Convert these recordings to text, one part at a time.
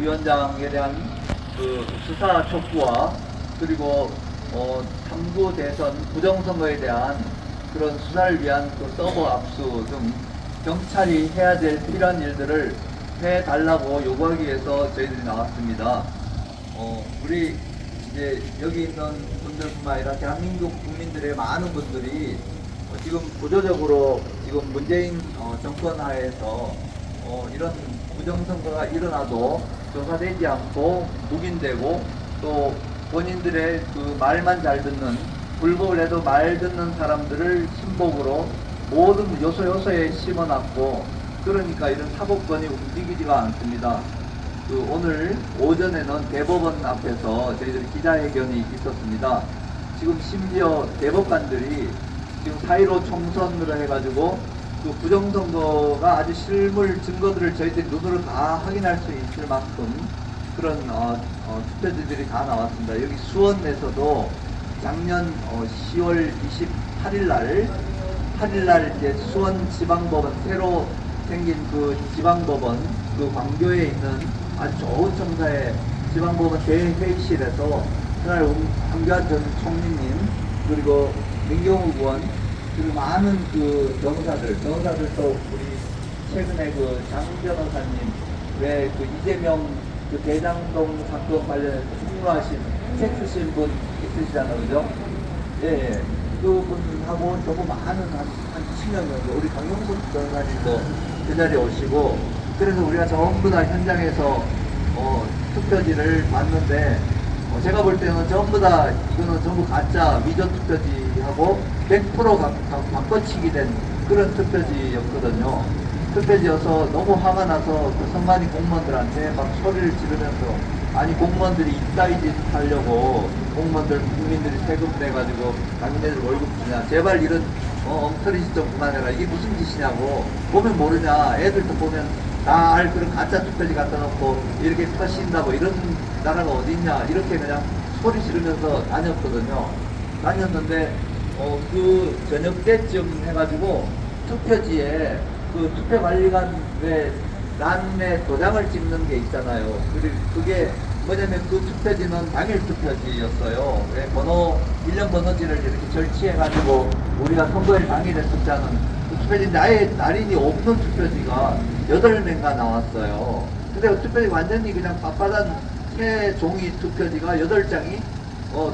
위원장에 대한 그 수사 촉구와 그리고 탐구 대선 부정선거에 대한 그런 수사를 위한 그 서버 압수 등 경찰이 해야 될 필요한 일들을 해달라고 요구하기 위해서 저희들이 나왔습니다. 우리 이제 여기 있는 분들뿐만 아니라 대한민국 국민들의 많은 분들이 지금 구조적으로 지금 문재인 정권 하에서 이런 부정선거가 일어나도 조사되지 않고 묵인되고 또 본인들의 그 말만 잘 듣는 불복을 해도 말 듣는 사람들을 신복으로 모든 요소요소에 심어놨고 그러니까 이런 사법권이 움직이지가 않습니다. 그 오늘 오전에는 대법원 앞에서 저희들이 기자회견이 있었습니다. 지금 심지어 대법관들이 지금 4.15 총선으로 해가지고 그 부정선거가 아주 실물 증거들을 저희들이 눈으로 다 확인할 수 있을 만큼 그런 투표지들이 다 나왔습니다. 여기 수원에서도 작년 10월 28일 이제 수원 지방법원 새로 생긴 그 지방법원 그 광교에 있는 아주 좋은 청사의 지방법원 대회의실에서 그날 황교안 전 총리님 그리고 민경욱 의원 그리고 많은 그 변호사들도 우리 최근에 그 장 변호사님 왜 그 이재명 그 대장동 사건 관련해서 폭로하신 책 쓰신 분 있으시잖아요, 그죠? 예. 그분하고 조금 많은 한 10명 정도 우리 강용석 변호사님도 그 자리에 오시고 그래서 우리가 전부 다 현장에서 투표지를 봤는데 제가 볼 때는 전부 다 이거는 전부 가짜 위조 투표지하고 100% 바꿔치기 된 그런 투표지였거든요. 투표지여서 너무 화가 나서 그 선관위 공무원들한테 막 소리를 지르면서 아니 공무원들이 이따위 짓 하려고 공무원들 국민들이 세금 내가지고 당신네들 월급 주냐 제발 이런 엉터리 짓 좀 그만해라 이게 무슨 짓이냐고 보면 모르냐 애들도 보면 다 알 그런 가짜 투표지 갖다 놓고 이렇게 터신다고 이런 나라가 어디 있냐 이렇게 그냥 소리 지르면서 다녔는데 그 저녁 때쯤 해가지고 투표지에 그 투표관리관 왜 란에 도장을 찍는 게 있잖아요. 그리고 그게 뭐냐면 그 투표지는 당일 투표지였어요. 왜 일련 번호지를 이렇게 절취해가지고 우리가 선거일 당일에 투표하는 그 투표지인데 아예 날인이 없는 투표지가 8매가 나왔어요. 근데 그 투표지 완전히 그냥 빳빳한 새 종이 투표지가 8장이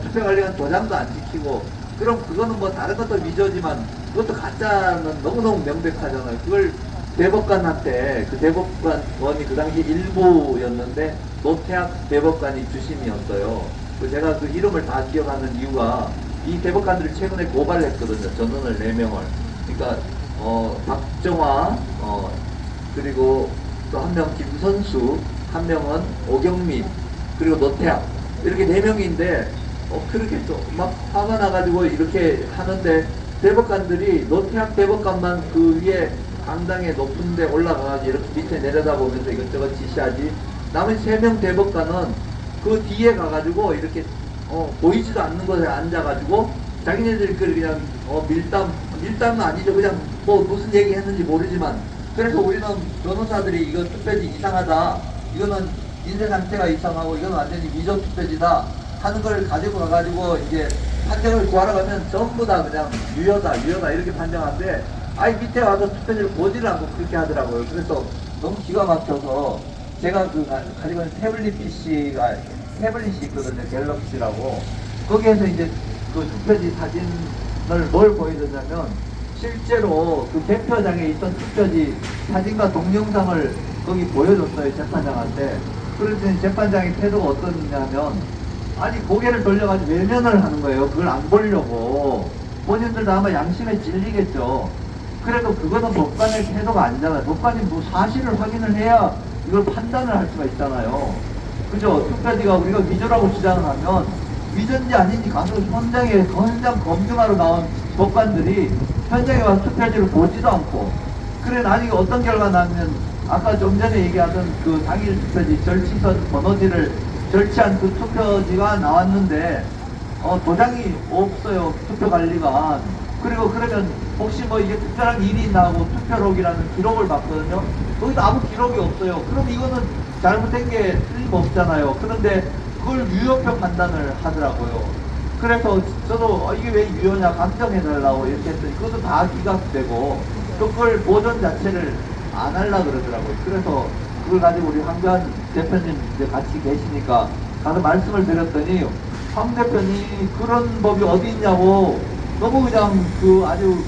투표관리관 도장도 안 찍히고 그럼 그거는 뭐 다른 것도 위조지만 그것도 가짜는 너무너무 명백하잖아요. 그걸 대법관한테 그 대법관이 그 당시 일부였는데 노태학 대법관이 주심이었어요. 제가 그 이름을 다 기억하는 이유가 이 대법관들을 최근에 고발했거든요. 전원을 4명을. 그러니까 박정화 그리고 또 한 명 김선수 한 명은 오경민 그리고 노태학 이렇게 4명인데 그렇게 또 막 화가 나가지고 이렇게 하는데 대법관들이 노태학 대법관만 그 위에 강당에 높은 데 올라가가지고 이렇게 밑에 내려다보면서 이것저것 지시하지 남은 3명 대법관은 그 뒤에 가가지고 이렇게 보이지도 않는 곳에 앉아가지고 자기네들이 그냥 밀담은 아니죠. 그냥 뭐 무슨 얘기 했는지 모르지만 그래서 우리는 변호사들이 이거 투표지 이상하다 이거는 인쇄 상태가 이상하고 이건 완전히 위조 투표지다 하는 걸 가지고 가가지고 이제 판정을 구하러 가면 전부 다 그냥 유효다 이렇게 판정하는데 아예 밑에 와서 투표지를 보지를 않고 그렇게 하더라고요. 그래서 너무 기가 막혀서 제가 그 가지고 있는 태블릿이 있거든요. 갤럭시라고. 거기에서 이제 그 투표지 사진을 뭘 보여줬냐면 실제로 그 개표장에 있던 투표지 사진과 동영상을 거기 보여줬어요. 재판장한테. 그랬더니 재판장의 태도가 어떠냐면 아니 고개를 돌려가지고 외면을 하는 거예요. 그걸 안 보려고. 본인들도 아마 양심에 찔리겠죠. 그래도 그거는 법관의 태도가 아니잖아요. 법관이 뭐 사실을 확인을 해야 이걸 판단을 할 수가 있잖아요. 그죠? 투표지가 우리가 위조라고 주장을 하면 위조인지 아닌지 가서 현장 검증하러 나온 법관들이 현장에 와서 투표지를 보지도 않고 그래 나중에 어떤 결과 나면 아까 좀 전에 얘기하던 그 당일 투표지 절취선 번호지를 절취한 그 투표지가 나왔는데 도장이 없어요. 투표관리관. 그리고 그러면 혹시 뭐 이게 특별한 일이 있나 하고 투표록이라는 기록을 봤거든요. 거기도 아무 기록이 없어요. 그럼 이거는 잘못된 게 틀림없잖아요. 그런데 그걸 유효표 판단을 하더라고요. 그래서 저도 이게 왜 유효냐 감정해달라고 이렇게 했더니 그것도 다 기각되고 또 그걸 보존 자체를 안 하려 그러더라고요. 그래서 그걸 가지고 우리 황교안 대표님 이제 같이 계시니까 가서 말씀을 드렸더니 황 대표님 그런 법이 어디 있냐고 너무 그냥 아주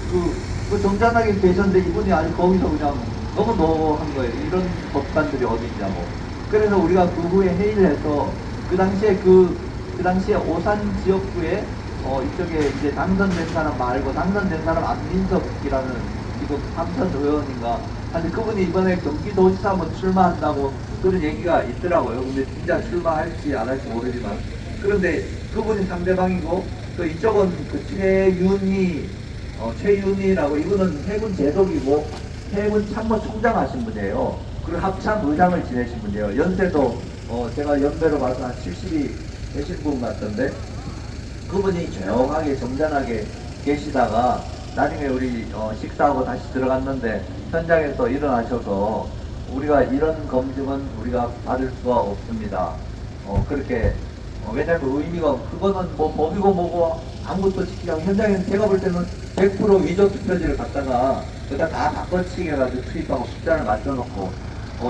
그 점잖하게 계셨는데 이분이 아주 거기서 그냥 너무 노한 거예요. 이런 법관들이 어디 있냐고. 그래서 우리가 그 후에 회의를 해서 그 당시에 오산 지역구에 이쪽에 이제 당선된 사람 말고 당선된 사람 안민석이라는 지금 삼선 의원인가 하여튼 그분이 이번에 경기도지사 한번 출마한다고 그런 얘기가 있더라고요. 근데 진짜 출마할지 안 할지 모르지만 그런데 그분이 상대방이고 또 이쪽은 그 최윤희라고 이분은 해군 제독이고 해군 참모총장 하신 분이에요. 그리고 합참 의장을 지내신 분이에요. 연세도 제가 연배로 봐서 한 70이 되신 분 같던데 그분이 조용하게 점잖하게 계시다가 나중에 우리 식사하고 다시 들어갔는데 현장에서 일어나셔서 우리가 이런 검증은 우리가 받을 수가 없습니다. 그렇게 왜냐면 의미가 그거는 뭐 법이고 뭐고 아무것도 지키지 않고 현장에는 제가 볼 때는 100% 위조 투표지를 갖다가 그다 바꿔치기 해가지고 투입하고 숫자를 맞춰놓고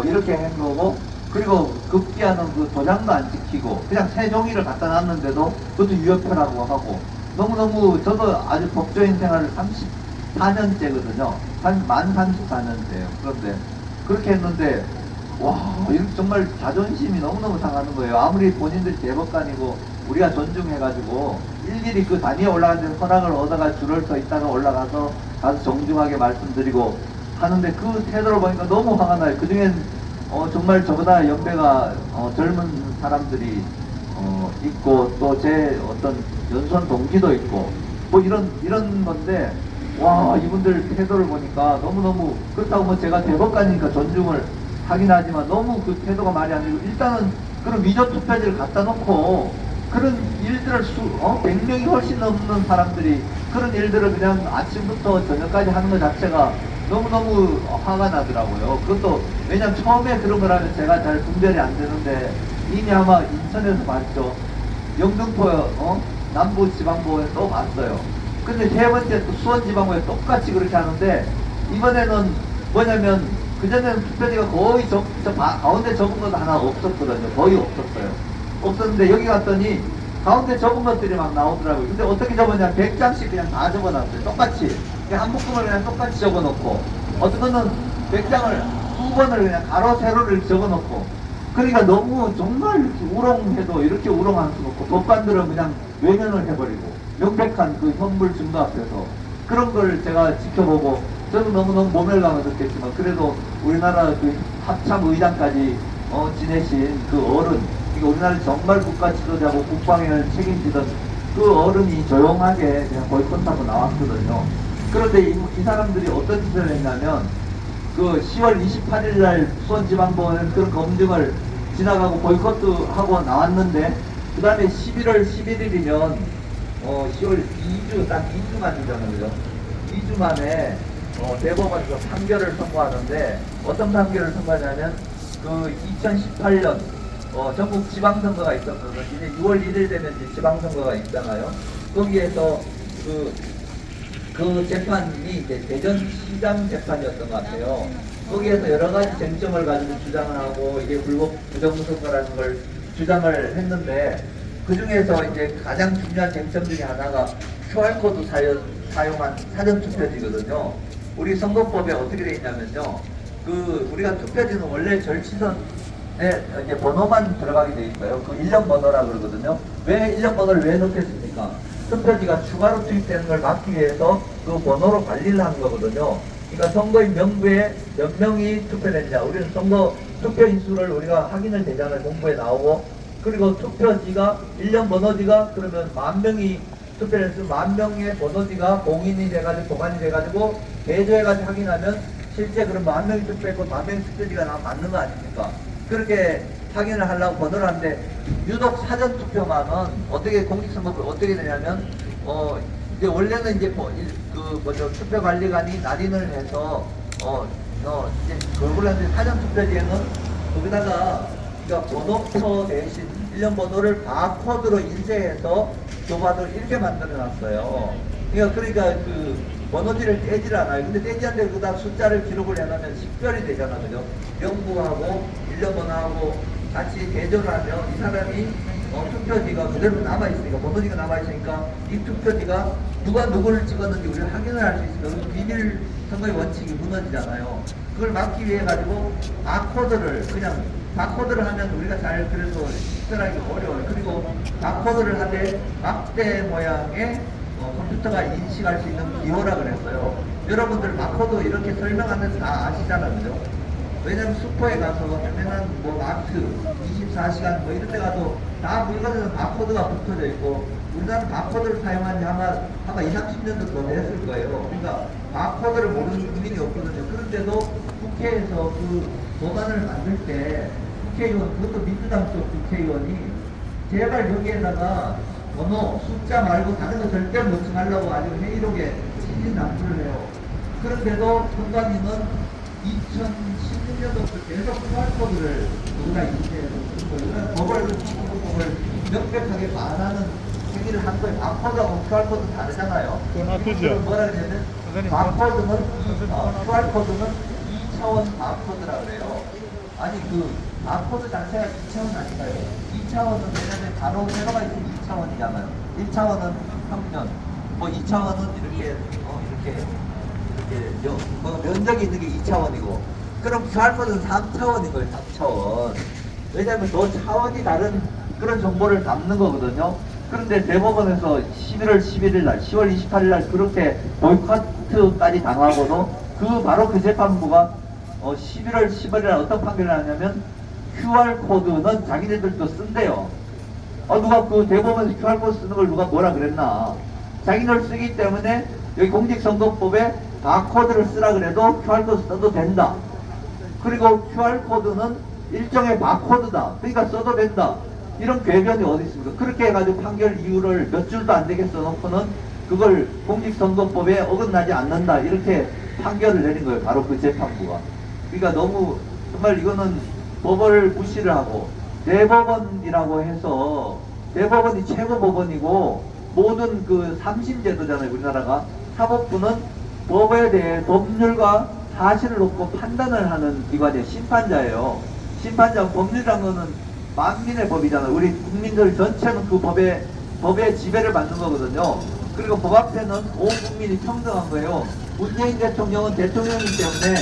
이렇게 한 거고 그리고 급기야는 그 도장도 안 지키고 그냥 새 종이를 갖다 놨는데도 그것도 유효표라고 하고 너무너무 저도 아주 법조인 생활을 34년째거든요. 만 34년째예요. 그런데 그렇게 했는데 와 이렇게 정말 자존심이 너무너무 상하는 거예요. 아무리 본인들이 대법관이고 우리가 존중해가지고 일일이 그 단위에 올라가는데 허락을 얻어가 줄을 서 있다가 올라가서 가서 정중하게 말씀드리고 하는데 그 태도를 보니까 너무 화가 나요. 그중엔 정말 저보다 연배가 젊은 사람들이 있고 또 제 어떤 연수원 동기도 있고 뭐 이런 건데 와 이분들 태도를 보니까 너무너무 그렇다고 뭐 제가 대법관이니까 존중을 하긴 하지만 너무 그 태도가 말이 안 되고 일단은 그런 위조 투표지를 갖다 놓고 그런 일들을 100명이 훨씬 넘는 사람들이 그런 일들을 그냥 아침부터 저녁까지 하는 것 자체가 너무너무 화가 나더라고요. 그것도 왜냐면 처음에 그런 거라면 제가 잘 분별이 안 되는데 이미 아마 인천에서 봤죠. 영등포 남부지방법원에 또 봤어요. 근데 세 번째 또 수원지방법에 똑같이 그렇게 하는데 이번에는 뭐냐면 그전에는 투표지가 거의 가운데 적은 것도 하나 없었거든요. 거의 없었어요. 없었는데 여기 갔더니 가운데 적은 것들이 막 나오더라고요. 근데 어떻게 적었냐 100장씩 그냥 다 적어놨어요. 똑같이 그냥 한 묶음을 그냥 똑같이 적어놓고 어떤 거는 100장을 두 번을 그냥 가로 세로를 적어놓고 그러니까 너무 정말 이렇게 우롱해도 이렇게 우롱할 수 없고 법관들은 그냥 외면을 해버리고 명백한 그 현물 증거 앞에서 그런 걸 제가 지켜보고 저는 너무너무 모멸감을 느꼈지만 그래도 우리나라 그 합참 의장까지 지내신 그 어른 그러니까 우리나라 정말 국가 지도자고 국방을 책임지던 그 어른이 조용하게 그냥 보이콧하고 나왔거든요. 그런데 이 사람들이 어떤 짓을 했냐면 그 10월 28일 날 수원지방법원은 그런 검증을 지나가고 보이콧하고 나왔는데 그 다음에 11월 11일이면 10월 2주 딱 2주 만이잖아요. 2주 만에 대법원에서 판결을 선고하는데 어떤 판결을 선고하냐면 그 2018년 전국 지방선거가 있었거든요. 이제 6월 1일 되면 이제 지방선거가 있잖아요. 거기에서 그 재판이 이제 대전시장 재판이었던 것 같아요. 거기에서 여러 가지 쟁점을 가지고 주장을 하고 이게 부정선거라는 걸 주장을 했는데 그 중에서 이제 가장 중요한 쟁점 중에 하나가 QR코드 사용한 사전투표지거든요. 우리 선거법에 어떻게 되어 있냐면요. 우리가 투표지는 원래 절치선에 이제 번호만 들어가게 되어 있어요. 그 일련 번호라 그러거든요. 왜 일련 번호를 왜 넣겠습니까? 투표지가 추가로 투입되는 걸 막기 위해서 그 번호로 관리를 하는 거거든요. 그러니까 선거인 명부에 몇 명이 투표했냐. 우리는 선거 투표 인수를 우리가 확인을 되잖아요. 공부에 나오고. 그리고 투표지가, 일련 번호지가 그러면 10,000명이 투표를 했으면 10,000명의 번호지가 봉인이 돼가지고, 보관이 돼가지고, 대조해가지고 확인하면 실제 그럼 10,000명이 투표했고 10,000명 투표지가 나면 맞는 거 아닙니까? 그렇게 확인을 하려고 번호를 하는데, 유독 사전투표만은 어떻게 공직선거법 어떻게 되냐면, 이제 원래는 이제 투표관리관이 날인을 해서, 이제 그걸 하는데 사전투표지에는 거기다가 그러니까 번호표 대신 일련 번호를 바코드로 인쇄해서 교과서를 이렇게 만들어 놨어요. 그러니까 그 번호지를 떼질 않아요. 근데 떼지 않는데 그다음 숫자를 기록을 해놓으면 식별이 되잖아, 그죠? 명부하고 일련 번호하고 같이 대조를 하면 이 사람이 투표지가 그대로 남아있으니까, 번호지가 남아있으니까 이 투표지가 누가 누구를 찍었는지 우리가 확인을 할 수 있으니까 비밀 선거의 원칙이 무너지잖아요. 그걸 막기 위해 가지고 바코드를 그냥 바코드를 하면 우리가 잘 그래서 식별하기 어려워요. 그리고 바코드를 하되 막대 모양의 컴퓨터가 인식할 수 있는 기호라 그랬어요. 여러분들 바코드 이렇게 설명하는 다 아시잖아요, 그죠? 왜냐면 슈퍼에 가서 요즘에는 뭐 마트 24시간 뭐 이런 데 가도 다 물건에는 바코드가 붙어져 있고, 우리나라는 바코드를 사용한 지 아마 20, 30년도 더 됐을 거예요. 그러니까 바코드를 모르는 국민이 없거든요. 그런데도 국회에서 그 법안을 만들 때 국회의원, 그것도 민주당 쪽 국회의원이 제발 여기에다가 번호, 숫자 말고 다른 거 절대 넣지 말라고 아주 회의록에 신신당부를 해요. 그런데도 선관위는 2016년도부터 계속 QR코드를 누구나 인쇄해서 쓰는 거예요. 법을 명백하게 반하는 행위를 한 거예요. 바코드하고 QR코드 다르잖아요. 그건 뭐라 그러냐면 바코드는 QR코드는 2차원 바코드라 그래요. 아니 그 바코드 자체가 2차원 아닌가요? 2차원은 왜냐면 단어 세로가 있으면 2차원이잖아요. 1차원은 평면, 뭐 2차원은 이렇게 면적이 있는 게 2차원이고, 그럼 QR코드는 3차원인 거예요. 3차원. 왜냐하면 저 차원이 다른 그런 정보를 담는 거거든요. 그런데 대법원에서 11월 11일 날, 10월 28일 날 그렇게 보이콧까지 당하고도 바로 그 재판부가 11월 15일 날 어떤 판결을 하냐면 QR코드는 자기네들도 쓴대요. 누가 그 대법원에서 QR코드 쓰는 걸 누가 뭐라 그랬나. 자기들 쓰기 때문에 여기 공직선거법에 바코드를 쓰라 그래도 QR코드 써도 된다. 그리고 QR코드는 일종의 바코드다. 그러니까 써도 된다. 이런 궤변이 어디 있습니까? 그렇게 해가지고 판결 이유를 몇 줄도 안 되게 써놓고는 그걸 공직선거법에 어긋나지 않는다. 이렇게 판결을 내린 거예요. 바로 그 재판부가. 그러니까 너무 정말 이거는 법을 무시를 하고, 대법원이라고 해서 대법원이 최고 법원이고 모든 그 삼심제도잖아요. 우리나라가 사법부는 법에 대해 법률과 사실을 놓고 판단을 하는 기관이에요. 심판자예요. 심판자, 법률이라는 거는 만민의 법이잖아요. 우리 국민들 전체는 그 법의 지배를 받는 거거든요. 그리고 법 앞에는 온 국민이 평등한 거예요. 문재인 대통령은 대통령이기 때문에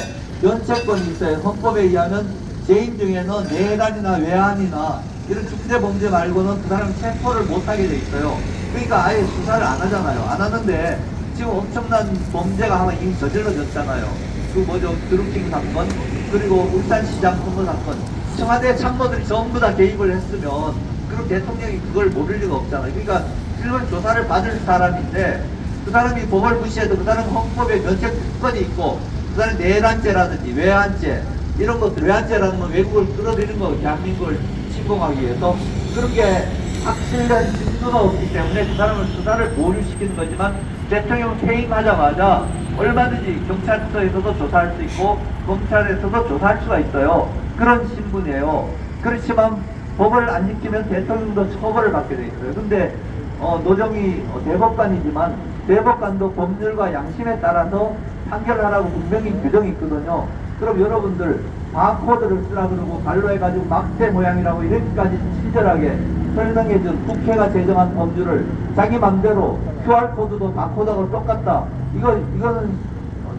면책권이 있어요. 헌법에 의하면 재임 중에는 내란이나 외환이나 이런 중대범죄 말고는 그 사람 체포를 못하게 돼 있어요. 그러니까 아예 수사를 안 하잖아요. 안 하는데 지금 엄청난 범죄가 하나 이미 저질러졌잖아요. 그 뭐죠? 드루킹 사건, 그리고 울산시장 선거 사건. 청와대 참모들이 전부 다 개입을 했으면 그럼 대통령이 그걸 모를 리가 없잖아요. 그러니까 그걸 조사를 받을 사람인데 그 사람이 법을 무시해도 그 사람 헌법에 면책 특권이 있고, 그 사람이 내란죄라든지 외환죄 이런 것들, 외환죄라는 건 외국을 끌어들이는 거, 대한민국을 침공하기 위해서, 그런 게 확실한 증거가 없기 때문에 그 사람을 수사를 보류시키는 거지만, 대통령 퇴임하자마자 얼마든지 경찰서에서도 조사할 수 있고 검찰에서도 조사할 수가 있어요. 그런 신분이에요. 그렇지만 법을 안 지키면 대통령도 처벌을 받게 돼 있어요. 근데 노정이 대법관이지만 대법관도 법률과 양심에 따라서 판결하라고 분명히 규정이 있거든요. 그럼 여러분들 바코드를 쓰라 그러고 발로 해가지고 막대 모양이라고 이렇게까지 친절하게 설명해준 국회가 제정한 법률을 자기 맘대로 QR코드도 바코드하고 똑같다. 이거는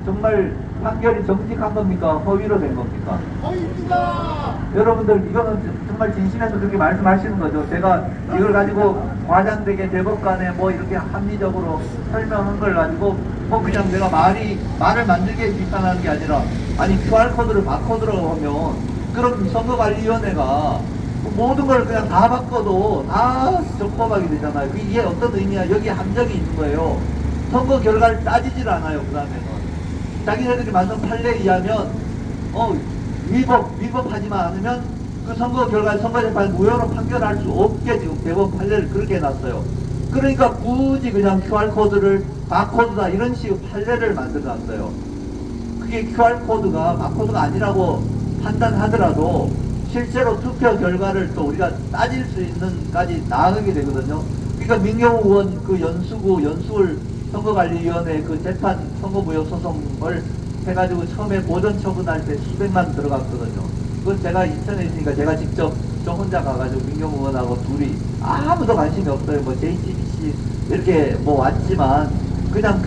정말 판결이 정직한 겁니까? 허위로 된 겁니까? 허위입니다. 여러분들 이거는 정말 진심에서 그렇게 말씀하시는 거죠. 제가 이걸 가지고 과장되게 대법관에 뭐 이렇게 합리적으로 설명한 걸 가지고 그냥 내가 말을 만들게 비판하는 게 아니라, 아니 QR코드를 바코드로 하면 그럼 선거관리위원회가 모든 걸 그냥 다 바꿔도 다 적법하게 되잖아요. 이게 어떤 의미야? 여기 함정이 있는 거예요. 선거 결과를 따지질 않아요. 그 다음에는 자기네들이 만든 판례에 의하면 위법하지만 않으면 그 선거 결과에 선거재판에 무효로 판결할 수 없게 지금 대법원 판례를 그렇게 해놨어요. 그러니까 굳이 그냥 QR코드를 바코드다 이런 식의 판례를 만들어놨어요. 그게 QR코드가 바코드가 아니라고 판단하더라도 실제로 투표 결과를 또 우리가 따질 수 있는까지 나아가게 되거든요. 그러니까 민경욱 의원 그 연수울 선거관리위원회 그 재판 선거무효 소송을 해가지고 처음에 보전 처분할 때 수백만 들어갔거든요. 그건 제가 인천에 있으니까 제가 직접 저 혼자 가가지고 민경욱 의원하고 둘이 아무도 관심이 없어요. 뭐 JTBC 이렇게 뭐 왔지만 그냥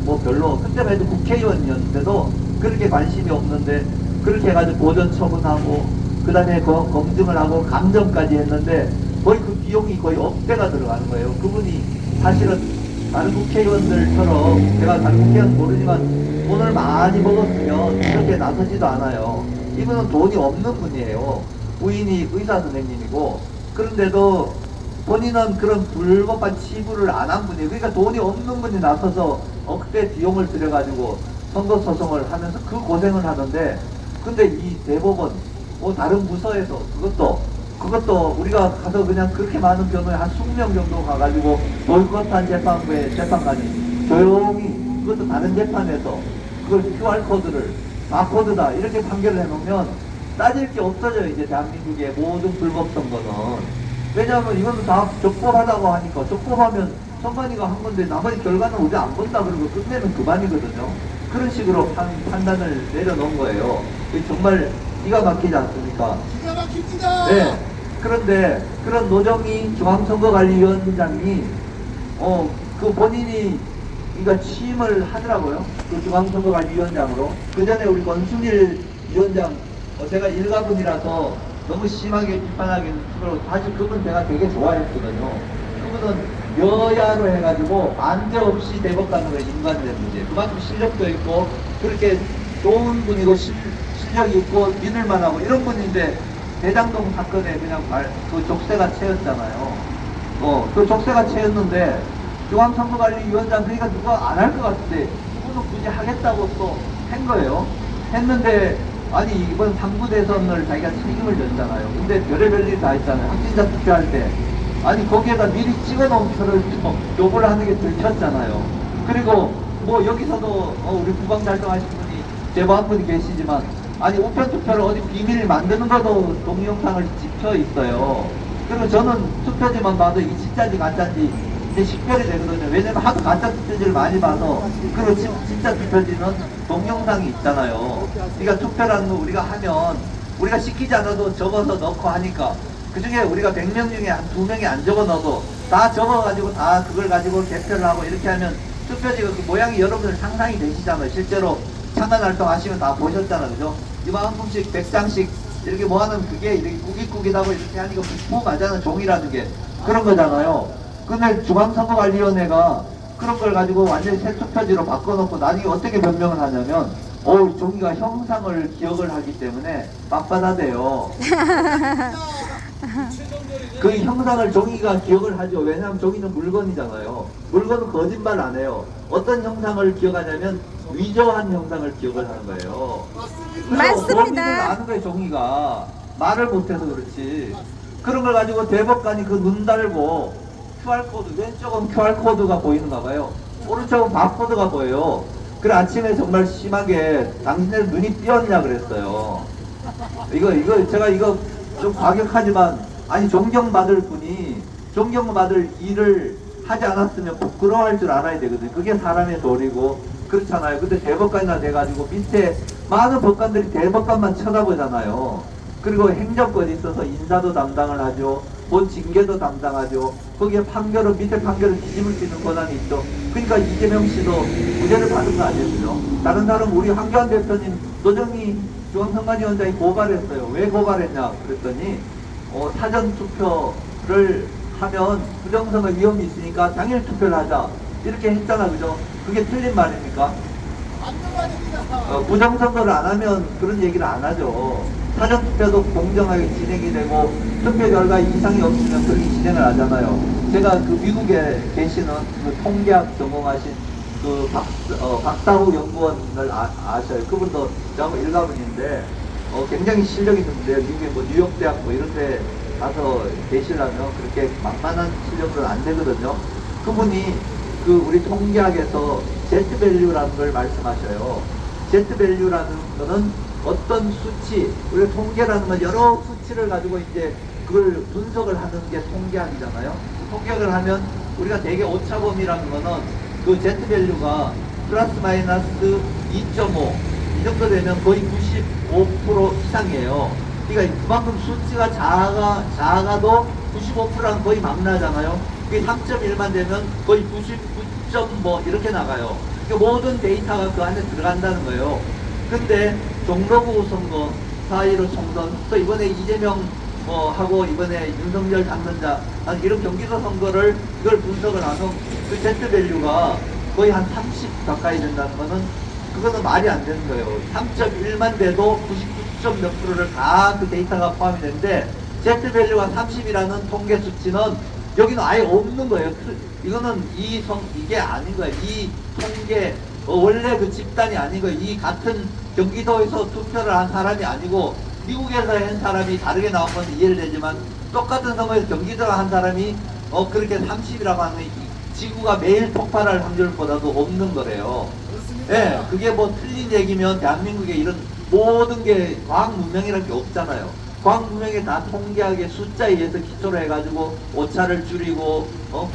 뭐 별로 그때만 해도 국회의원이었는데도 그렇게 관심이 없는데 그렇게 해가지고 보전 처분하고 그 다음에 검증을 하고 감정까지 했는데 거의 그 비용이 거의 억대가 들어가는 거예요. 그분이 사실은 다른 국회의원들처럼 제가 다른 국회의원 모르지만 돈을 많이 먹었으면 그렇게 나서지도 않아요. 이분은 돈이 없는 분이에요. 부인이 의사 선생님이고 그런데도 본인은 그런 불법한 치부를 안 한 분이에요. 그러니까 돈이 없는 분이 나서서 억대 비용을 들여가지고 선거소송을 하면서 그 고생을 하는데 근데 이 대법원 다른 부서에서 그것도 우리가 가서 그냥 그렇게 많은 경우에 한 20명 정도 가가지고 보이콧한 재판부의 재판관이 조용히 그것도 다른 재판에서 그걸 QR코드를 바코드다 이렇게 판결을 해놓으면 따질 게 없어져요. 이제 대한민국의 모든 불법 선거는. 왜냐하면 이거는 다 적법하다고 하니까 적법하면 선관위가 한 건데 나머지 결과는 우리 안 본다 그러고 끝내면 그만이거든요. 그런 식으로 판단을 내려놓은 거예요. 정말 기가 막히지 않습니까? 기가 막힙니다. 네. 그런데 그런 노정희 중앙선거관리위원장이 그 본인이 그러니까 취임을 하더라고요. 그 중앙선거관리위원장으로. 그 전에 우리 권순일 위원장 제가 일가분이라서 너무 심하게 비판하기는 그렇고 사실 그분 제가 되게 좋아했거든요. 그분은 여야로 해가지고 안대 없이 대법관으로 인간이 된 분이에요. 그만큼 실력도 있고 그렇게 좋은 분이고 실력이 있고 믿을만하고 이런 분인데 대장동 사건에 그냥 그 족쇄가 채였잖아요. 그 족쇄가 채였는데 중앙선거관리위원장 그러니까 누가 안 할 것 같은데 그분은 굳이 하겠다고 또 한 거예요. 했는데 아니 이번 3구 대선을 자기가 책임을 졌잖아요. 근데 별의별 일 다 했잖아요. 확진자 투표할 때 아니 거기에다 미리 찍어놓은 표를 또 요구를 하는 게 들켰잖아요. 그리고 뭐 여기서도 우리 국방달성하신 분이 제보 한 분이 계시지만 아니 우편 투표를 어디 비밀 만드는 것도 동영상을 찍혀 있어요. 그리고 저는 투표지만 봐도 이게 진짜인지 가짜인지 이제 식별이 되거든요. 왜냐면 하도 가짜 투표지를 많이 봐서 그리고 진짜 투표지는 동영상이 있잖아요. 그러니까 투표라는 거 우리가 하면 우리가 시키지 않아도 적어서 넣고 하니까 그 중에 우리가 100명 중에 한 2명이 안 적어 넣어도 다 적어가지고 다 그걸 가지고 개표를 하고 이렇게 하면 투표지가 그 모양이 여러분들 상상이 되시잖아요. 실제로 창간활동 하시면 다 보셨잖아요. 그죠? 이만큼씩 100장씩 이렇게 모아놓으면 그게 이렇게 꾸깃꾸깃하고 이렇게 하니까 푹하잖아요. 종이라는 게. 그런 거잖아요. 근데 중앙선거관리위원회가 그런 걸 가지고 완전히 새 투표지로 바꿔놓고 나중에 어떻게 변명을 하냐면 종이가 형상을 기억을 하기 때문에 빳빳하대요. 그 형상을 종이가 기억을 하죠. 왜냐하면 종이는 물건이잖아요. 물건은 거짓말 안 해요. 어떤 형상을 기억하냐면 위조한 형상을 기억을 하는 거예요. 맞습니다. 범인을 아는 거예요. 종이가 말을 못해서 그렇지. 그런 걸 가지고 대법관이 그 눈 달고 QR코드 왼쪽은 QR코드가 보이는가 봐요. 오른쪽은 바코드가 보여요. 그래 아침에 정말 심하게 당신의 눈이 띄었냐 그랬어요. 이거 제가 이거 좀 과격하지만 아니 존경받을 분이 존경받을 일을 하지 않았으면 부끄러워할 줄 알아야 되거든요. 그게 사람의 도리고 그렇잖아요. 근데 대법관이나 돼가지고 밑에 많은 법관들이 대법관만 쳐다보잖아요. 그리고 행정권이 있어서 인사도 담당을 하죠. 본 징계도 담당하죠. 거기에 판결은 밑에 판결을 뒤집을 수 있는 권한이 있죠. 그러니까 이재명 씨도 무죄를 받은 거 아니에요. 다른 사람 우리 황교안 대표님 노정희 중앙선관위원장이 고발했어요. 왜 고발했냐 그랬더니 사전 투표를 하면 부정선거 위험이 있으니까 당일 투표를 하자 이렇게 했잖아. 그죠? 그게 틀린 말입니까? 부정선거를 안 하면 그런 얘기를 안 하죠. 사전투표도 공정하게 진행이 되고 투표 결과 이상이 없으면 그렇게 진행을 하잖아요. 제가 그 미국에 계시는 그 통계학 전공하신 그 박사후 연구원을 아셔요. 그분도 저하고 일가분인데 굉장히 실력 있는 분인데 미국에 뭐 뉴욕대학 뭐 이런 데 가서 계시려면 그렇게 만만한 실력으로는 안 되거든요. 그분이 그 우리 통계학에서 Z밸류라는 걸 말씀하셔요. Z밸류라는 거는 어떤 수치, 우리가 통계라는 건 여러 수치 수치를 가지고 이제 그걸 분석을 하는 게 통계학이잖아요. 통계학을 하면 우리가 대개 오차범위라는 거는 그 Z 밸류가 플러스 마이너스 2.5 이 정도 되면 거의 95% 이상이에요. 그러니까 그만큼 수치가 작아도 95%랑 거의 만나잖아요. 그게 3.1만 되면 거의 99점 뭐 이렇게 나가요. 그러니까 모든 데이터가 그 안에 들어간다는 거예요. 근데 종로구 선거, 4.15 총선, 또 이번에 이재명 하고 이번에 윤석열 당선자 이런 경기도 선거를 이걸 분석을 하면 그 Z 밸류가 거의 한 30 가까이 된다는 거는 그거는 말이 안 되는 거예요. 3.1만 돼도 99점 몇 프로를 다 그 데이터가 포함이 되는데 Z 밸류가 30이라는 통계 수치는 여기는 아예 없는 거예요. 이거는 이게 아닌 거예요. 이 통계 원래 그 집단이 아닌 거예요. 이 같은 경기도에서 투표를 한 사람이 아니고 미국에서 한 사람이 다르게 나온 건 이해를 되지만 똑같은 선거에서 경기도가 한 사람이 그렇게 30이라고 하는 지구가 매일 폭발할 확률보다도 없는 거래요. 예, 그게 뭐 틀린 얘기면 대한민국에 이런 모든 게 과학 문명이라는 게 없잖아요. 과학 문명이 다 통계학의 숫자에 의해서 기초로 해가지고 오차를 줄이고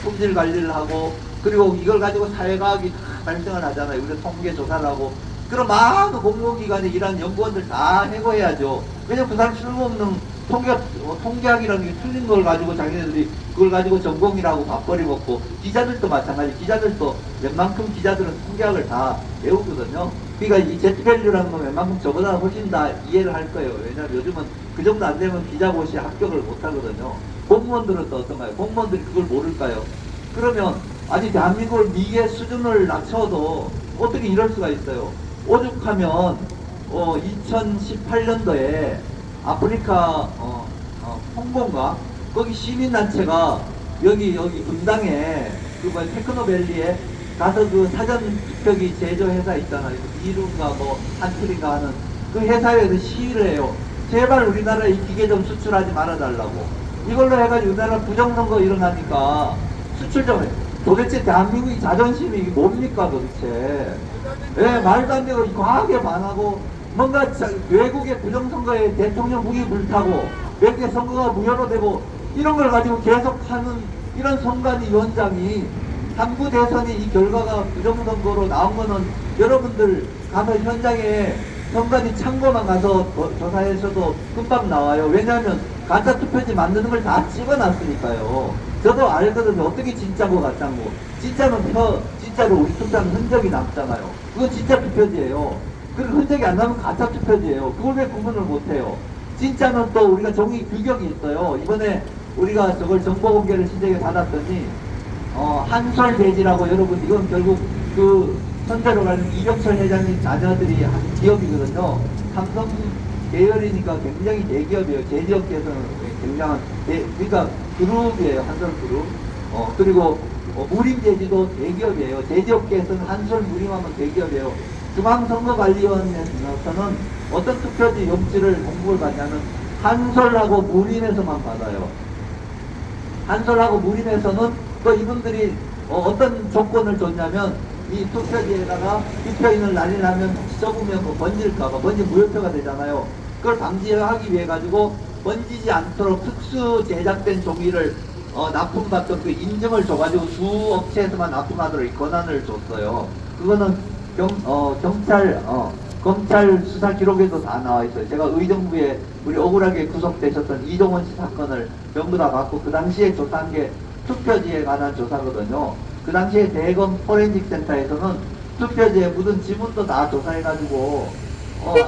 품질 관리를 하고 그리고 이걸 가지고 사회과학이 다 발생을 하잖아요. 우리가 통계 조사를 하고 그런 많은 공공기관에 일하는 연구원들 다 해고해야죠. 왜냐면 그 사람 쓸모없는 통계학이라는 게 틀린 걸 가지고 자기네들이 그걸 가지고 전공이라고 밥벌이 먹고 기자들도 마찬가지. 기자들도 웬만큼 기자들은 통계학을 다 외우거든요. 그러니까 이 Z밸류라는 건 웬만큼 저보다 훨씬 다 이해를 할 거예요. 왜냐면 요즘은 그 정도 안 되면 기자고시 합격을 못 하거든요. 공무원들은 또 어떤가요? 공무원들이 그걸 모를까요? 그러면 아니 대한민국을 미개 수준을 낮춰도 어떻게 이럴 수가 있어요? 오죽하면 2018년도에 아프리카 홍보인가 거기 시민단체가 여기 분당에 그 테크노밸리에 가서 그 사전 투표기 제조회사 있잖아요. 미루인가 뭐 한틀인가 하는 그 회사에서 시위를 해요. 제발 우리나라에 이 기계 좀 수출하지 말아달라고. 이걸로 해가지고 우리나라 부정선거 일어나니까 수출 좀 해. 도대체 대한민국의 자존심이 이게 뭡니까 도대체. 예, 말도 안 되고 과하게 반하고 뭔가 외국의 부정선거에 대통령 무기 불타고 외국의 선거가 무효로 되고 이런 걸 가지고 계속 하는 이런 선관위 위원장이 당부 대선이 이 결과가 부정선거로 나온 거는 여러분들 가서 현장에 선관위 창고만 가서 조사해서도 금방 나와요. 왜냐하면 가짜 투표지 만드는 걸 다 찍어놨으니까요. 저도 알거든요. 어떻게 진짜고 가짜고. 진짜는 진짜로 우리 투표하는 흔적이 남잖아요. 그건 진짜 투표지예요. 그리고 흔적이 안 나면 가짜 투표지예요. 그걸 왜 구분을 못해요? 진짜는 또 우리가 종이 규격이 있어요. 이번에 우리가 저걸 정보 공개를 시정에 받았더니 한솔 대지라고 여러분 이건 결국 그 선대로 가는 이병철 회장님 자녀들이 한 기업이거든요. 삼성 계열이니까 굉장히 대기업이에요. 제지업계에서는 굉장한 그러니까 그룹이에요. 한솔 그룹. 그리고 무림제지도 대기업이에요. 제지업계에서는 한솔 무림하면 대기업이에요. 중앙선거관리위원회에서는 어떤 투표지 용지를 공급을 받냐면 한솔하고 무림에서만 받아요. 한솔하고 무림에서는 또 이분들이 어떤 조건을 줬냐면 이 투표지에다가 투표인을 날리려면 혹시 적으면 뭐 번질까봐 번지 무효표가 되잖아요. 그걸 방지하기 위해 가지고 번지지 않도록 특수 제작된 종이를 납품받던 그 인증을 줘가지고 주 업체에서만 납품하도록 이 권한을 줬어요. 그거는 검찰 수사 기록에도 다 나와 있어요. 제가 의정부에 우리 억울하게 구속되셨던 이종원 씨 사건을 전부 다 받고 그 당시에 조사한 게 투표지에 관한 조사거든요. 그 당시에 대검 포렌식 센터에서는 투표지에 묻은 지문도 다 조사해가지고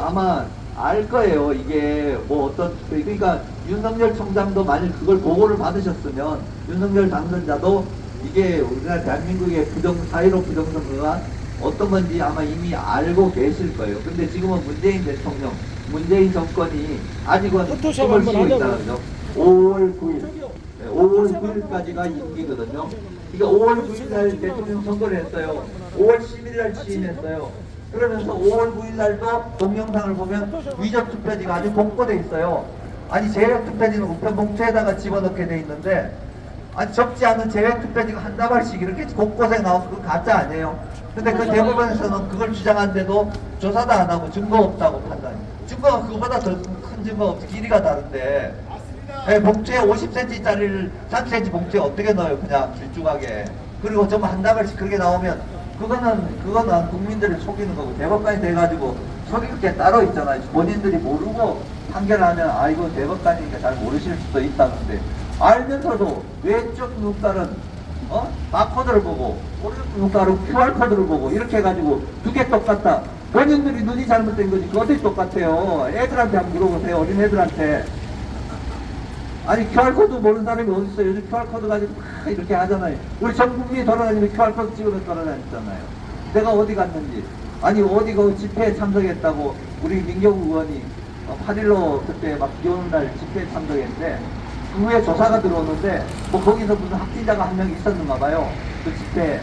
아마 알 거예요. 이게 뭐 어떤 그러니까 윤석열 총장도 만일 그걸 보고를 받으셨으면 윤석열 당선자도 이게 우리나라 대한민국의 4.15 부정선거가 어떤 건지 아마 이미 알고 계실 거예요. 근데 지금은 문재인 대통령, 문재인 정권이 아직은 숨을 쉬고 있다는 거죠. 5월 9일, 5월 9일까지가 임기거든요. 그러니까 5월 9일 날 대통령 선거를 했어요. 5월 10일 날 취임했어요. 그러면서 5월 9일 날도 동영상을 보면 위적 투표지가 아주 복고돼 있어요. 아니 제외 투표지는 우편 봉투에다가 집어넣게 돼 있는데 아니 적지 않은 제외 투표지가 한 다발씩 이렇게 곳곳에 나온 그 가짜 아니에요. 근데 그 대법원에서는 그걸 주장하는데도 조사도 안 하고 증거 없다고 판단해. 증거가 그거보다 더 큰 아무런 증거 없이 길이가 다른데 예, 봉투에 50cm짜리를 30cm 봉투에 어떻게 넣어요? 그냥 길쭉하게. 그리고 좀 한 다발씩 그렇게 나오면 그거는 국민들을 속이는 거고 대법관이 돼가지고 속일 게 따로 있잖아요. 본인들이 모르고 판결하면 아 이거 대법관이니까 잘 모르실 수도 있다는데 알면서도 왼쪽 눈깔은 바코드를 보고 오른쪽 눈깔은 QR코드를 보고 이렇게 해가지고 두 개 똑같다. 본인들이 눈이 잘못된 거지 그것이 똑같아요. 애들한테 한번 물어보세요. 어린애들한테. 아니 QR코드 모르는 사람이 어딨어요. 요즘 QR코드 가지고 막 이렇게 하잖아요. 우리 전 국민이 돌아다니면 QR코드 찍으면서 돌아다녔잖아요. 내가 어디 갔는지. 아니 어디 그 집회에 참석했다고 우리 민경우 의원이 8.15 그때 막 비 오는 날 집회에 참석했는데 그 후에 조사가 들어오는데 뭐 거기서 무슨 확진자가 한 명 있었는가 봐요. 그 집회에.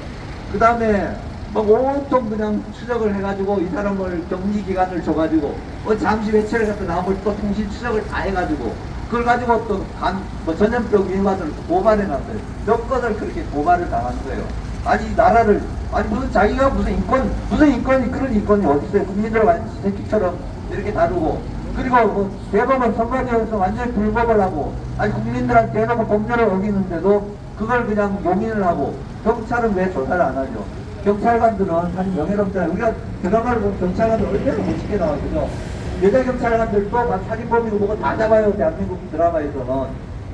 그 다음에 막 온통 그냥 추적을 해가지고 이 사람을 격리기간을 줘가지고 잠시 외출을 갔다 나머지 또 통신 추적을 다 해가지고 그걸 가지고 또 전염병 위험하다고 고발해놨어요. 몇 건을 그렇게 고발을 당한 거예요. 아니 나라를 아니 무슨 자기가 무슨 인권이 그런 인권이 어디 있어요? 국민들을 완전 새끼처럼 이렇게 다루고 그리고 뭐 대법원 선관위에서 완전히 불법을 하고 아니 국민들한테 대놓고 법률을 어기는데도 그걸 그냥 용인을 하고 경찰은 왜 조사를 안 하죠? 경찰관들은 사실 명예롭잖아요. 우리가 드라마를 보면 경찰관들 얼마나 멋있게 나와요. 그죠? 여자 경찰관들도 막 살인범이고 뭐고 다 잡아요. 대한민국 드라마에서는.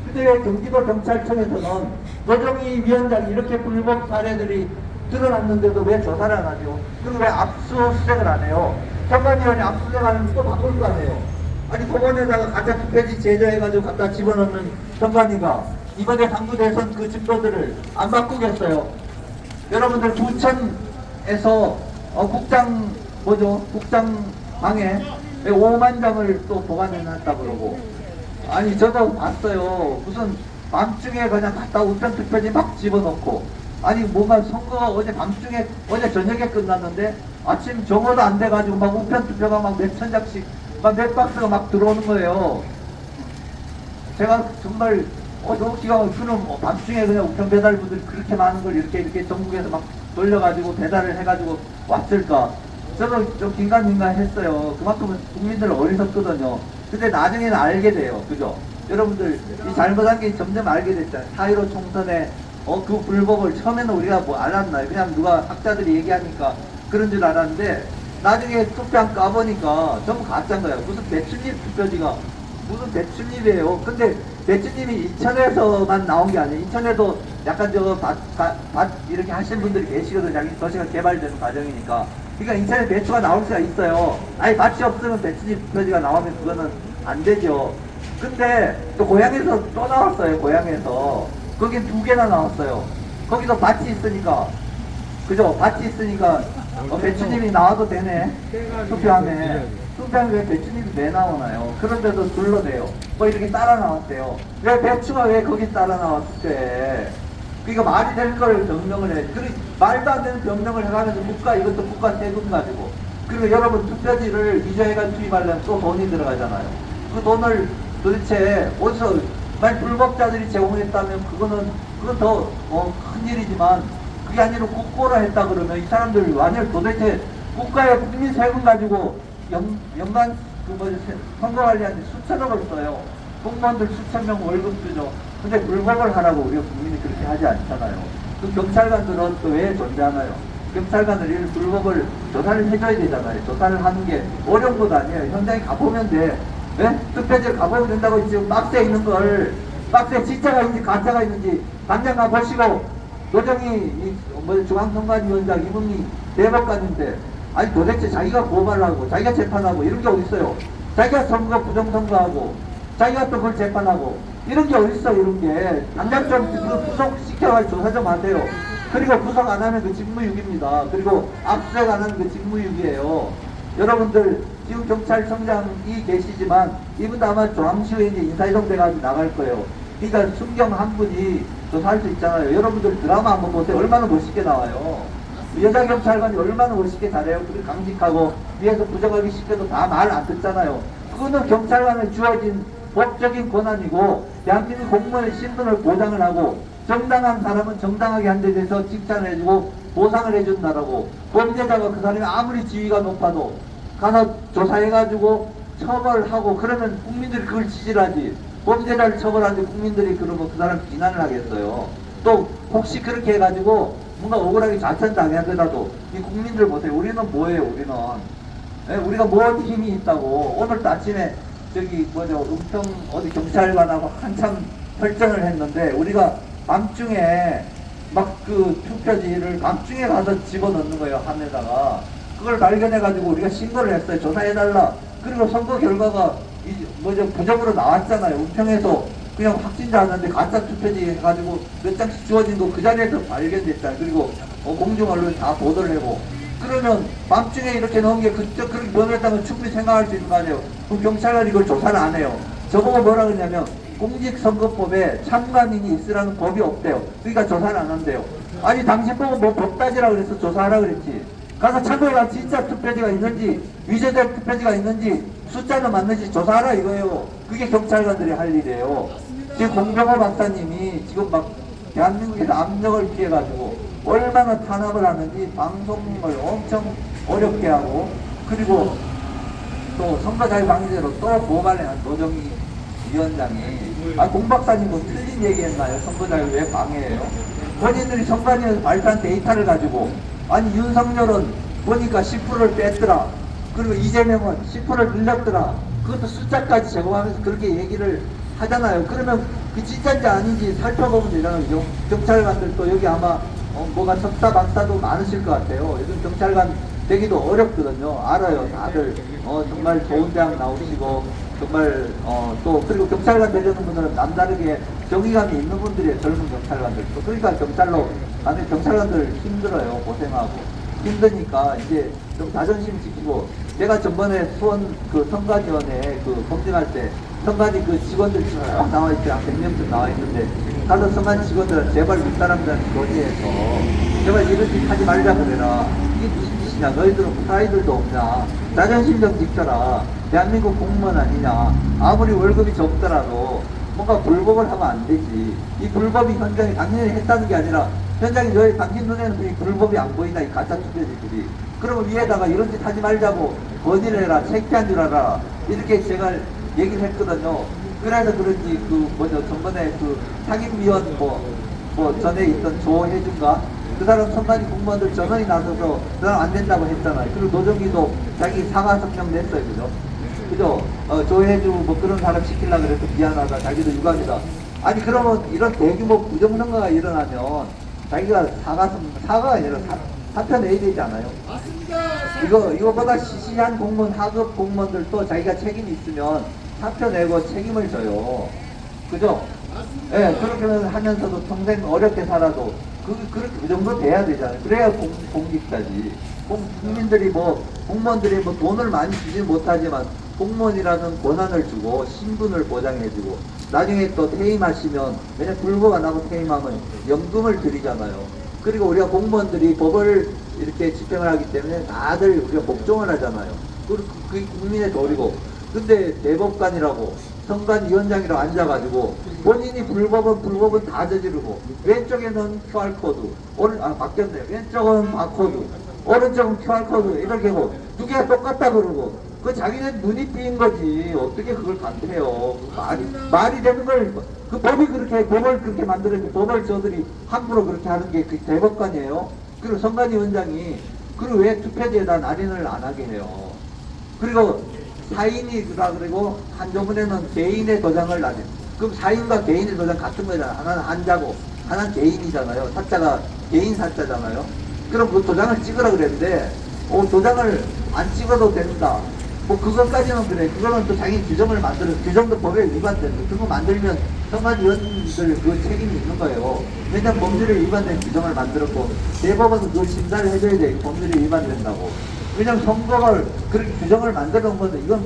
근데 왜 경기도 경찰청에서는 노정희 위원장이 이렇게 불법 사례들이 드러났는데도 왜 조사를 안 하죠? 그리고 왜 압수수색을 안 해요? 선관위원회 압수수색하는 또 바꿀 거 아니에요? 아니 법원에다가 가짜 투표지 제조해가지고 갖다 집어넣는 선관위가 이번에 당구 대선 그 증거들을 안 바꾸겠어요? 여러분들 부천에서 국장방에 5만 장을 또 보관해놨다 그러고 아니 저도 봤어요. 무슨 밤중에 그냥 갖다 우편 투표지 막 집어넣고 아니 뭔가 선거가 어제 밤중에 어제 저녁에 끝났는데 아침 정오도 안 돼가지고 막 우편 투표가 막 몇천 장씩 막 몇 박스가 막 들어오는 거예요. 제가 정말 너무 기가 막히는 밤중에 그냥 우편 배달부들이 그렇게 많은 걸 이렇게 전국에서 막 돌려가지고 배달을 해가지고 왔을까? 저도 좀 긴가민가 했어요. 그만큼은 국민들 어리석거든요. 근데 나중에는 알게 돼요. 그죠? 여러분들 이 잘못한 게 점점 알게 됐잖아요. 4.15 총선에 그 불법을 처음에는 우리가 뭐 알았나요? 그냥 누가 학자들이 얘기하니까 그런 줄 알았는데 나중에 투표한 까보니까 전부 가짜인 거예요. 무슨 배춧잎 투표지가 무슨 배춧잎이에요. 근데 배춧잎이 인천에서만 나온 게 아니에요. 인천에도 약간 밭 이렇게 하시는 분들이 계시거든요. 도시가 개발되는 과정이니까. 그러니까 인천에 배추가 나올 수가 있어요. 아니 밭이 없으면 배춧잎 투표지가 나오면 그거는 안 되죠. 근데 또 고향에서 또 나왔어요. 고향에서 거긴 2개나 나왔어요. 거기서 밭이 있으니까 그죠? 밭이 있으니까 배추잎이 나와도 되네. 투표함에 왜 배추잎이 왜 나오나요? 그런데도 둘러대요. 뭐 이렇게 따라 나왔대요. 왜 배추가 왜 거기 따라 나왔대? 그러니까 말이 되는 걸 변명을 해. 그리고 말도 안 되는 변명을 해가면서 이것도 국가 세금 가지고. 그리고 여러분 투표지를 위조해가 투입하려면 또 돈이 들어가잖아요. 그 돈을 도대체 어디서 만약 불법자들이 제공했다면 그건 더 큰일이지만 그게 아니라 국고라 했다 그러면 이 사람들 완전 도대체 국가의 국민 세금 가지고 연간 선거관리하는데 수천억을 써요. 공무원들 수천 명 월급 주죠. 근데 불법을 하라고 우리가 국민이 그렇게 하지 않잖아요. 그 경찰관들은 또 왜 존재하나요? 경찰관들 이 불법을 조사를 해줘야 되잖아요. 조사를 하는 게 어려운 것 아니에요. 현장에 가보면 돼. 네? 투표지를 가보면 된다고 지금 박스에 있는 걸 박스에 진짜가 있는지 가짜가 있는지 당장 가보시고 노정희 중앙선관위원장 이분이 대법관인데 아니 도대체 자기가 고발하고 자기가 재판하고 이런 게 어딨어요. 자기가 선거 부정선거하고 자기가 또 그걸 재판하고 이런 게 어딨어. 이런 게 당장 좀 구속시켜가지고 조사 좀 하세요. 그리고 구속 안 하면 그 직무유기입니다. 그리고 압수수색 안 하면 그 직무유기예요. 여러분들 지금 경찰청장이 계시지만 이분도 아마 조항시에 이제 인사이동 돼가지고 나갈 거예요. 그러니까 순경 한 분이 조사할 수 있잖아요. 여러분들 드라마 한번 보세요. 얼마나 멋있게 나와요. 여자 경찰관이 얼마나 멋있게 잘해요. 그리고 강직하고 위에서 부정하기 쉽게도 다 말 안 듣잖아요. 그거는 경찰관에 주어진 법적인 권한이고 대한민국 공무원의 신분을 보장을 하고 정당한 사람은 정당하게 한 데 대해서 칭찬을 해주고 보상을 해준다라고 범죄자가 그 사람이 아무리 지위가 높아도 가서 조사해가지고 처벌하고 그러면 국민들이 그걸 지지하지. 범죄자를 처벌하는데 국민들이 그러면 그 사람 비난을 하겠어요. 또 혹시 그렇게 해가지고 뭔가 억울하게 자천당하더라도 이 국민들 보세요. 우리는 뭐예요? 우리는 예? 우리가 뭔 힘이 있다고. 오늘도 아침에 저기 뭐죠 은평 어디 경찰관하고 한참 설정을 했는데 우리가 밤중에 막 그 투표지를 밤중에 가서 집어넣는 거예요. 함에다가 그걸 발견해가지고 우리가 신고를 했어요. 조사해달라. 그리고 선거 결과가 뭐죠 부정으로 나왔잖아요. 은평에서 그냥 확진자 하는데 가짜 투표지 해가지고 몇 장씩 주어진 거 그 자리에서 발견됐잖아요. 그리고 공중 언론 다 보도를 하고 그러면 밤중에 이렇게 넣은 게 그렇게 변했다면 충분히 생각할 수 있는 거 아니에요. 그럼 경찰관이 이걸 조사를 안 해요. 저보고 뭐라 그러냐면 공직선거법에 참관인이 있으라는 법이 없대요. 그러니까 조사를 안 한대요. 아니 당신 보고 뭐 법 따지라 그래서 조사하라 그랬지. 가서 참고해라. 진짜 투표지가 있는지 위조된 투표지가 있는지 숫자는 맞는지 조사하라 이거예요. 그게 경찰관들이 할 일이에요. 지금 공병호 박사님이 지금 막 대한민국에서 압력을 피해가지고 얼마나 탄압을 하는지 방송을 엄청 어렵게 하고 그리고 또 선거자유방지제로 또 고발을 한 노정희 위원장이 공 박사님은 틀린 얘기했나요? 선거자유 왜 방해해요? 본인들이 선관위에서 발표한 데이터를 가지고 아니 윤석열은 보니까 10%를 뺐더라. 그리고 이재명은 10%를 늘렸더라. 그것도 숫자까지 제공하면서 그렇게 얘기를 하잖아요. 그러면 그 진짜인지 아닌지 살펴보면 되잖아요. 경찰관들도 여기 아마 뭐가 석사 박사도 많으실 것 같아요. 요즘 경찰관 되기도 어렵거든요. 알아요. 다들 정말 좋은 대학 나오시고 정말 또 그리고 경찰관 되려는 분들은 남다르게 정의감이 있는 분들이 젊은 경찰관들도 그러니까 경찰로 가는 경찰관들 힘들어요. 고생하고 힘드니까 이제 좀 자존심 지키고 제가 전번에 수원 그 선관위원회 그 검증할 때 선관위 그 직원들 쭉 나와 있대 한 100명쯤 나와 있는데 가서 선관위 직원들은 제발 윗사람들한테 건의해서 제발 이런 짓 하지 말자 그래라. 이게 무슨 짓이냐. 너희들은 프라이드도 없냐. 자존심 좀 지켜라. 대한민국 공무원 아니냐. 아무리 월급이 적더라도 뭔가 불법을 하면 안 되지. 이 불법이 현장에 당연히 했다는 게 아니라 현장에 너희 당신 눈에는 이 불법이 안 보이나 이 가짜 투표지들이. 그러면 위에다가 이런 짓 하지 말자고 건의를 해라. 체크한 줄 알아. 이렇게 제가 얘기를 했거든요. 그래서 그런지 그 뭐죠 전번에 그 상임위원 뭐 전에 있던 조혜준가 그 사람 선관위 공무원들 전원이 나서서 그 사람 안 된다고 했잖아요. 그리고 노정기도 자기 사과 성명 냈어요. 그죠? 조혜주 뭐 그런 사람 시키려고 그래서 미안하다. 자기도 유감이다. 아니 그러면 이런 대규모 부정선거가 일어나면 자기가 사과가 아니라 사표 내야 되지 않아요? 맞습니다. 이거보다 시시한 공무원 하급 공무원들도 자기가 책임이 있으면 사표 내고 책임을 져요. 그죠? 예, 네, 그렇게 하면서도 평생 어렵게 살아도 그 정도 돼야 되잖아요. 그래야 공직자지. 국민들이 공무원들이 돈을 많이 주지는 못하지만 공무원이라는 권한을 주고 신분을 보장해주고 나중에 또 퇴임하시면 왜냐 불법안 하고 퇴임하면 연금을 드리잖아요. 그리고 우리가 공무원들이 법을 이렇게 집행을 하기 때문에 다들 우리가 복종을 하잖아요. 그게 국민의 도리고. 근데 대법관이라고 선관위원장이라고 앉아가지고 본인이 불법은 다 저지르고 왼쪽에는 QR코드 바뀌었네요. 왼쪽은 바코드 오른쪽은 QR코드 이렇게 하고 두 개가 똑같다 그러고 그 자기네 눈이 띄인 거지 어떻게 그걸 반대해요. 말이 되는 걸 그 법이 그렇게 법을 그렇게 만들었는데 법을 저들이 함부로 그렇게 하는 게 그 대법관이에요. 그리고 선관위원장이 그리고 왜 투표지에다 날인을 안 하게 해요. 그리고 사인이라 그리고 한조문에는 개인의 도장을 놔요. 그럼 사인과 개인의 도장 같은 거잖아. 하나는 한자고 하나는 개인이잖아요. 사자가 개인 사자잖아요. 그럼 그 도장을 찍으라 그랬는데 도장을 안 찍어도 된다. 그것까지는 그래. 그거는 또 자기 규정을 규정도 법에 위반되는 그거 만들면 선관위원들 그 책임이 있는 거예요. 왜냐면 법률에 위반된 규정을 만들었고 대법원은 그걸 심사를 해줘야 돼. 법률에 위반된다고. 왜냐면 선거를 그렇게 규정을 만들어 놓은 건데 이건